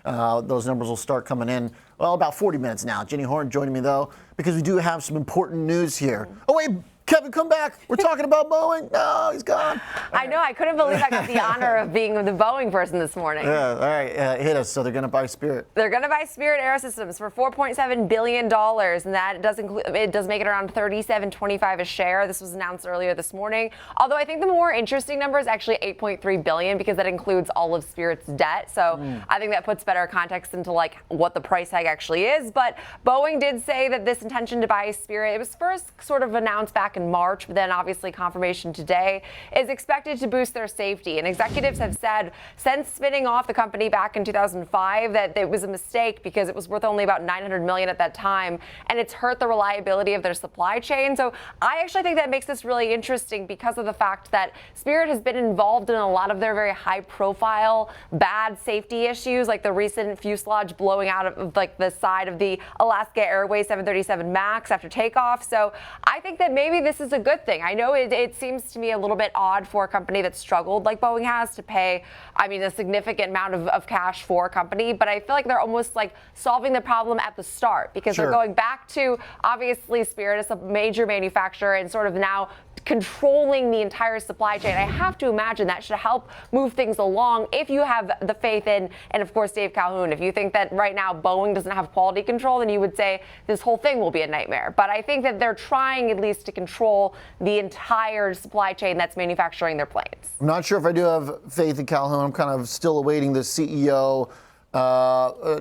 Those numbers will start coming in, well, about 40 minutes now. Jenny Horne joining me, though, because we do have some important news here. Oh, wait. Kevin, come back. We're talking about Boeing. No, he's gone. I know. I couldn't believe I got the honor of being the Boeing person this morning. Yeah, all right. Hit us. So they're going to buy Spirit. They're going to buy Spirit AeroSystems for $4.7 billion, and that does make it around $37.25 a share. This was announced earlier this morning. Although I think the more interesting number is actually $8.3 billion because that includes all of Spirit's debt. So I think that puts better context into like what the price tag actually is. But Boeing did say that this intention to buy Spirit, it was first sort of announced back in March, but then obviously confirmation today, is expected to boost their safety. And executives have said since spinning off the company back in 2005 that it was a mistake because it was worth only about $900 million at that time, and it's hurt the reliability of their supply chain. So I actually think that makes this really interesting because of the fact that Spirit has been involved in a lot of their very high-profile bad safety issues, like the recent fuselage blowing out of like the side of the Alaska Airways 737 MAX after takeoff. So I think that maybe this is a good thing. I know it seems to me a little bit odd for a company that struggled like Boeing has to pay, I mean, a significant amount of cash for a company, but I feel like they're almost like solving the problem at the start because they're going back to, obviously, Spirit is a major manufacturer and sort of now controlling the entire supply chain. I have to imagine that should help move things along if you have the faith in, and of course, Dave Calhoun. If you think that right now Boeing doesn't have quality control, then you would say this whole thing will be a nightmare. But I think that they're trying at least to control the entire supply chain that's manufacturing their planes. I'm not sure if I do have faith in Calhoun. I'm kind of still awaiting the CEO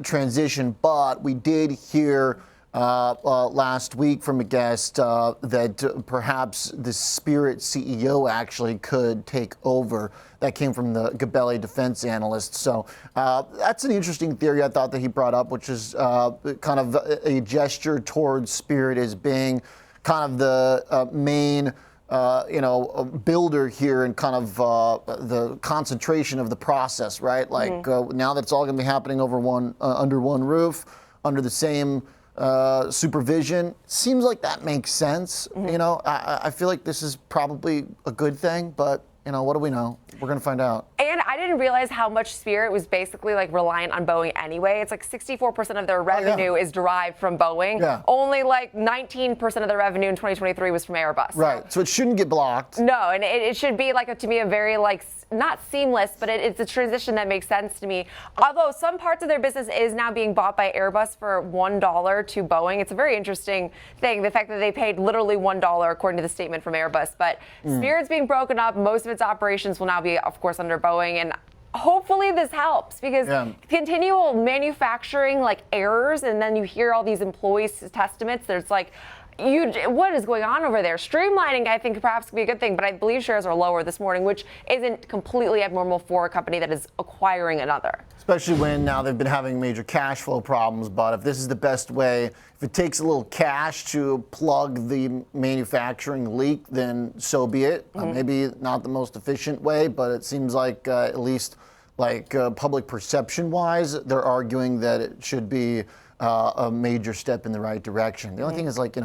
transition, but we did hear last week from a guest that perhaps the Spirit CEO actually could take over. That came from the Gabelli defense analyst. So that's an interesting theory I thought that he brought up, which is kind of a gesture towards Spirit as being kind of the main builder here and kind of the concentration of the process, right? Like now that it's all going to be happening over under one roof, under the same supervision, seems like that makes sense. I feel like this is probably a good thing, but what do we know? We're going to find out. And I didn't realize how much Spirit was basically like reliant on Boeing anyway. It's like 64% of their revenue is derived from Boeing. Yeah. Only like 19% of their revenue in 2023 was from Airbus. Right. So it shouldn't get blocked. No, and it should be like to me a very like not seamless, but it's a transition that makes sense to me. Although some parts of their business is now being bought by Airbus for $1 to Boeing. It's a very interesting thing, the fact that they paid literally $1 according to the statement from Airbus. But Spirit's being broken up. Most of its operations will now be, of course, under Boeing. And hopefully this helps because continual manufacturing like errors, and then you hear all these employees' testaments. There's like, what is going on over there? Streamlining, I think, perhaps could be a good thing, but I believe shares are lower this morning, which isn't completely abnormal for a company that is acquiring another. Especially when now they've been having major cash flow problems, but if this is the best way, if it takes a little cash to plug the manufacturing leak, then so be it. Maybe not the most efficient way, but it seems like at least like public perception-wise, they're arguing that it should be a major step in the right direction. The only thing is, like,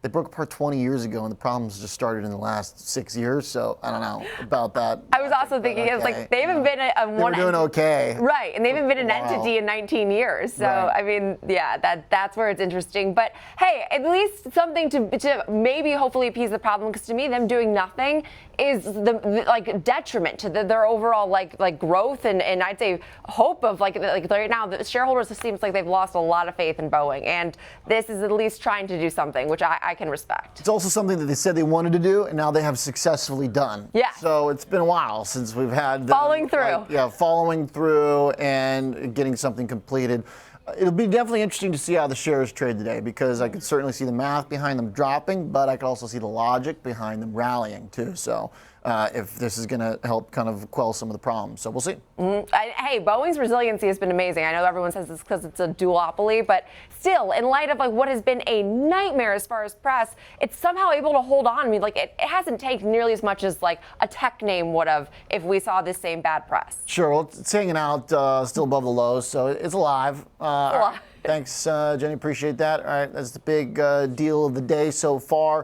they broke apart 20 years ago, and the problems just started in the last 6 years. So I don't know about that. I was also thinking, it's like they haven't been a one. They're doing okay, right? And they haven't been an entity in 19 years. So I mean, yeah, that's where it's interesting. But hey, at least something to maybe hopefully appease the problem. Because to me, them doing nothing is the like detriment to their overall like growth and I'd say hope of like right now the shareholders, it seems like they've lost a lot of faith in Boeing, and this is at least trying to do something, which I can respect. It's also something that they said they wanted to do, and now they have successfully done. Yeah. So it's been a while since we've had following through. Following through and getting something completed. It'll be definitely interesting to see how the shares trade today, because I could certainly see the math behind them dropping, but I could also see the logic behind them rallying too. So if this is going to help kind of quell some of the problems. So we'll see. Hey, Boeing's resiliency has been amazing. I know everyone says this because it's a duopoly, but still, in light of like what has been a nightmare as far as press, it's somehow able to hold on. I mean, like it hasn't taken nearly as much as like a tech name would have if we saw this same bad press. Sure. Well, it's hanging out still above the lows, so it's alive. Thanks, Jenny. Appreciate that. All right, that's the big deal of the day so far.